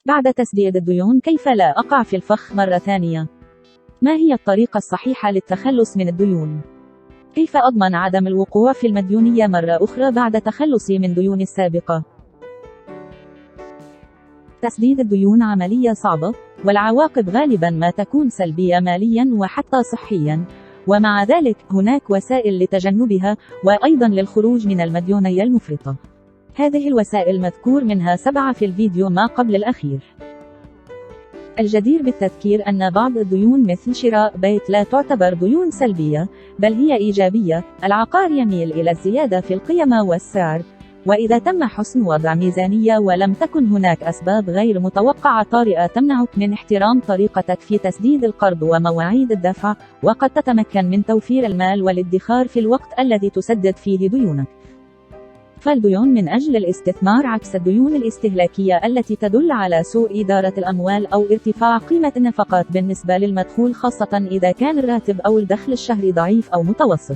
بعد تسديد الديون كيف لا أقع في الفخ مرة ثانية؟ ما هي الطريقة الصحيحة للتخلص من الديون؟ كيف أضمن عدم الوقوع في المديونية مرة أخرى بعد تخلصي من ديوني السابقة؟ تسديد الديون عملية صعبة، والعواقب غالبا ما تكون سلبية ماليا وحتى صحيا، ومع ذلك هناك وسائل لتجنبها وأيضا للخروج من المديونية المفرطة. هذه الوسائل مذكور منها 7 في الفيديو ما قبل الأخير. الجدير بالتذكير أن بعض الديون مثل شراء بيت لا تعتبر ديون سلبية، بل هي إيجابية. العقار يميل إلى الزيادة في القيمة والسعر، وإذا تم حسن وضع ميزانية ولم تكن هناك أسباب غير متوقعة طارئة تمنعك من احترام طريقتك في تسديد القرض ومواعيد الدفع، وقد تتمكن من توفير المال والادخار في الوقت الذي تسدد فيه ديونك. فالديون من أجل الاستثمار عكس الديون الاستهلاكية التي تدل على سوء إدارة الأموال أو ارتفاع قيمة النفقات بالنسبة للمدخول، خاصة إذا كان الراتب أو الدخل الشهري ضعيف أو متوسط.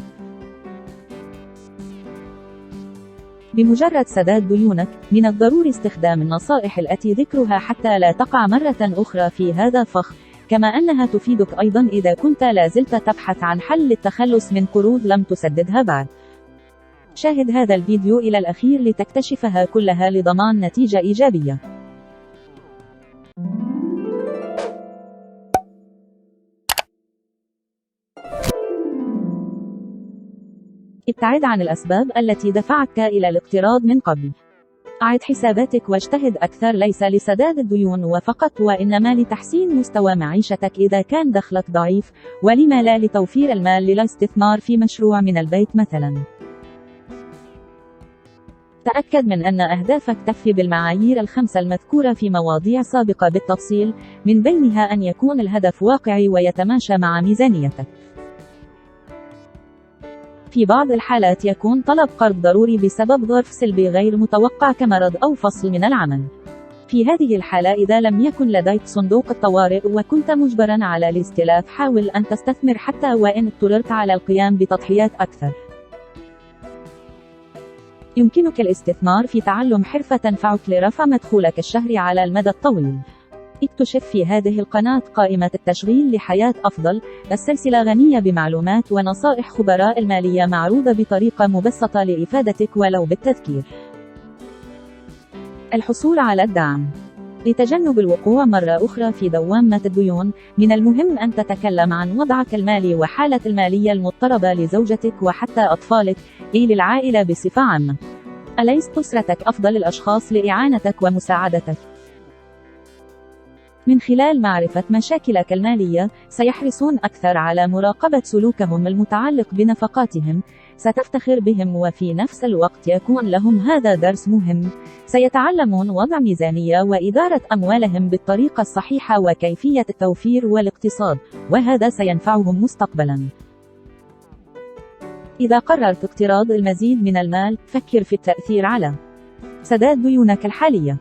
بمجرد سداد ديونك، من الضروري استخدام النصائح التي ذكرها حتى لا تقع مرة أخرى في هذا الفخ، كما أنها تفيدك أيضا إذا كنت لازلت تبحث عن حل للتخلص من قروض لم تسددها بعد. شاهد هذا الفيديو إلى الأخير لتكتشفها كلها لضمان نتيجة إيجابية. ابتعد عن الأسباب التي دفعتك إلى الاقتراض من قبل. أعد حساباتك واجتهد أكثر، ليس لسداد الديون وفقط، وإنما لتحسين مستوى معيشتك إذا كان دخلك ضعيف، ولما لا لتوفير المال للاستثمار في مشروع من البيت مثلا. تأكد من أن أهدافك تفي بالمعايير ال5 المذكورة في مواضيع سابقة بالتفصيل، من بينها أن يكون الهدف واقعي ويتماشى مع ميزانيتك. في بعض الحالات يكون طلب قرض ضروري بسبب ظرف سلبي غير متوقع كمرض أو فصل من العمل. في هذه الحالة، إذا لم يكن لديك صندوق الطوارئ وكنت مجبرا على الاستلاف، حاول أن تستثمر حتى وإن اضطررت على القيام بتضحيات أكثر. يمكنك الاستثمار في تعلم حرفة تنفعك لرفع مدخولك الشهري على المدى الطويل. اكتشف في هذه القناة قائمة التشغيل لحياة أفضل، السلسلة غنية بمعلومات ونصائح خبراء المالية معروضة بطريقة مبسطة لإفادتك ولو بالتذكير. الحصول على الدعم. لتجنب الوقوع مرة أخرى في دوامة الديون، من المهم أن تتكلم عن وضعك المالي وحالة المالية المضطربة لزوجتك وحتى أطفالك، للعائلة بصفة عامة. أليست أسرتك أفضل الأشخاص لإعانتك ومساعدتك؟ من خلال معرفة مشاكلك المالية، سيحرصون أكثر على مراقبة سلوكهم المتعلق بنفقاتهم. ستفتخر بهم، وفي نفس الوقت يكون لهم هذا درس مهم. سيتعلمون وضع ميزانية وإدارة أموالهم بالطريقة الصحيحة وكيفية التوفير والاقتصاد، وهذا سينفعهم مستقبلا. إذا قررت اقتراض المزيد من المال، فكر في التأثير على سداد ديونك الحالية،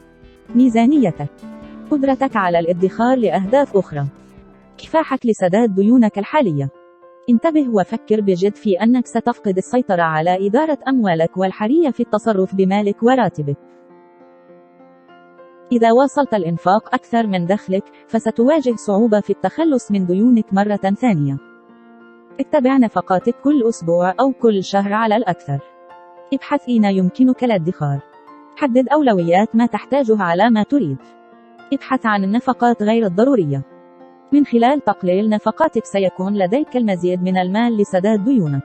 ميزانيتك، قدرتك على الادخار لأهداف أخرى، كفاحك لسداد ديونك الحالية. انتبه وفكر بجد في أنك ستفقد السيطرة على إدارة أموالك والحرية في التصرف بمالك وراتبك. إذا واصلت الإنفاق أكثر من دخلك، فستواجه صعوبة في التخلص من ديونك مرة ثانية. اتبع نفقاتك كل أسبوع أو كل شهر على الأكثر. ابحث أين يمكنك الادخار. حدد أولويات ما تحتاجه على ما تريد. ابحث عن النفقات غير الضرورية. من خلال تقليل نفقاتك سيكون لديك المزيد من المال لسداد ديونك.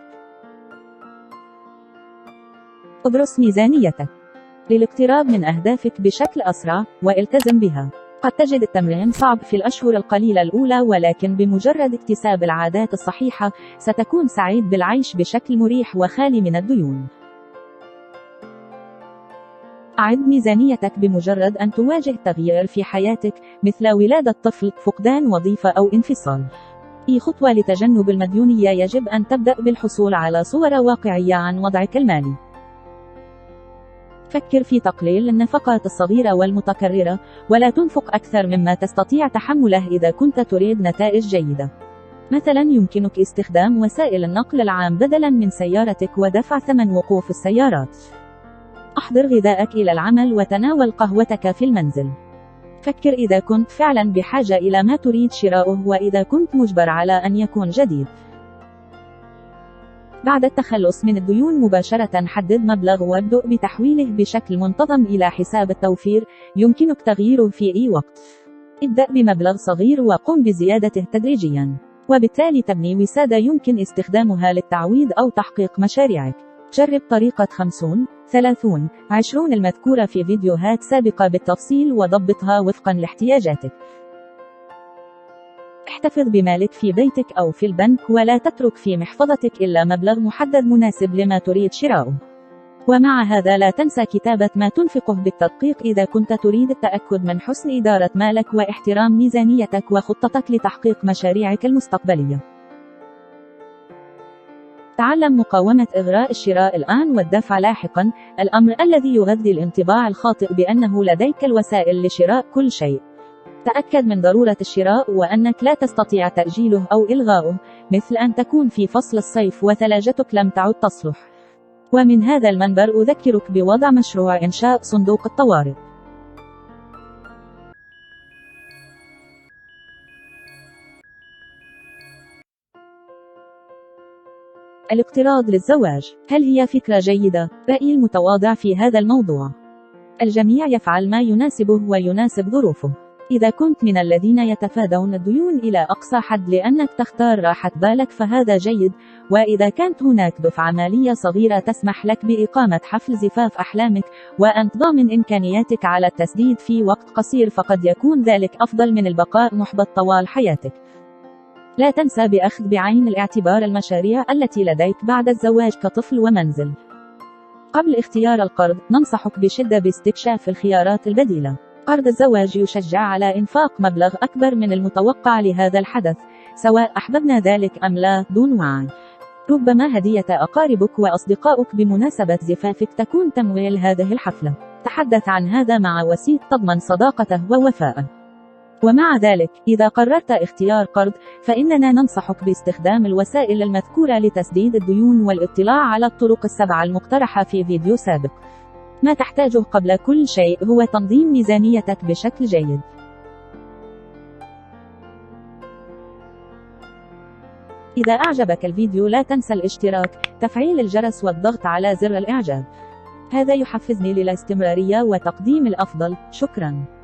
ادرس ميزانيتك للاقتراب من أهدافك بشكل أسرع، والتزم بها. قد تجد التمرين صعب في الأشهر القليلة الأولى، ولكن بمجرد اكتساب العادات الصحيحة، ستكون سعيد بالعيش بشكل مريح وخالي من الديون. أعد ميزانيتك بمجرد أن تواجه تغيير في حياتك، مثل ولادة طفل، فقدان وظيفة أو انفصال. أي خطوة لتجنب المديونية يجب أن تبدأ بالحصول على صور واقعية عن وضعك المالي. فكر في تقليل النفقات الصغيرة والمتكررة، ولا تنفق أكثر مما تستطيع تحمله إذا كنت تريد نتائج جيدة. مثلا، يمكنك استخدام وسائل النقل العام بدلا من سيارتك ودفع ثمن وقوف السيارات. احضر غذائك إلى العمل وتناول قهوتك في المنزل. فكر إذا كنت فعلا بحاجة إلى ما تريد شراؤه وإذا كنت مجبر على أن يكون جديد. بعد التخلص من الديون مباشرة حدد مبلغ وابدأ بتحويله بشكل منتظم إلى حساب التوفير، يمكنك تغييره في أي وقت. ابدأ بمبلغ صغير وقم بزيادته تدريجيا، وبالتالي تبني وسادة يمكن استخدامها للتعويض أو تحقيق مشاريعك. جرب طريقة 50-30-20 المذكورة في فيديوهات سابقة بالتفصيل وضبطها وفقا لاحتياجاتك. احتفظ بمالك في بيتك أو في البنك ولا تترك في محفظتك إلا مبلغ محدد مناسب لما تريد شراؤه. ومع هذا لا تنسى كتابة ما تنفقه بالتدقيق إذا كنت تريد التأكد من حسن إدارة مالك واحترام ميزانيتك وخطتك لتحقيق مشاريعك المستقبلية. تعلم مقاومة إغراء الشراء الآن والدفع لاحقا، الأمر الذي يغذي الانطباع الخاطئ بأنه لديك الوسائل لشراء كل شيء. تأكد من ضرورة الشراء وأنك لا تستطيع تأجيله أو إلغاؤه، مثل أن تكون في فصل الصيف وثلاجتك لم تعد تصلح. ومن هذا المنبر أذكرك بوضع مشروع إنشاء صندوق الطوارئ. الاقتراض للزواج، هل هي فكرة جيدة؟ رأيي المتواضع في هذا الموضوع: الجميع يفعل ما يناسبه ويناسب ظروفه. إذا كنت من الذين يتفادون الديون إلى أقصى حد لأنك تختار راحة بالك فهذا جيد، وإذا كانت هناك دفعة مالية صغيرة تسمح لك بإقامة حفل زفاف أحلامك وأنت ضامن إمكانياتك على التسديد في وقت قصير فقد يكون ذلك أفضل من البقاء محبط طوال حياتك. لا تنسى بأخذ بعين الاعتبار المشاريع التي لديك بعد الزواج كطفل ومنزل. قبل اختيار القرض، ننصحك بشدة باستكشاف الخيارات البديلة. قرض الزواج يشجع على إنفاق مبلغ أكبر من المتوقع لهذا الحدث، سواء أحببنا ذلك أم لا، دون وعي. ربما هدية أقاربك وأصدقائك بمناسبة زفافك تكون تمويل هذه الحفلة. تحدث عن هذا مع وسيط تضمن صداقته ووفاءه. ومع ذلك، إذا قررت اختيار قرض، فإننا ننصحك باستخدام الوسائل المذكورة لتسديد الديون والاطلاع على الطرق السبعة المقترحة في فيديو سابق. ما تحتاجه قبل كل شيء هو تنظيم ميزانيتك بشكل جيد. إذا أعجبك الفيديو لا تنسى الاشتراك، تفعيل الجرس والضغط على زر الإعجاب. هذا يحفزني للاستمرارية وتقديم الأفضل. شكراً.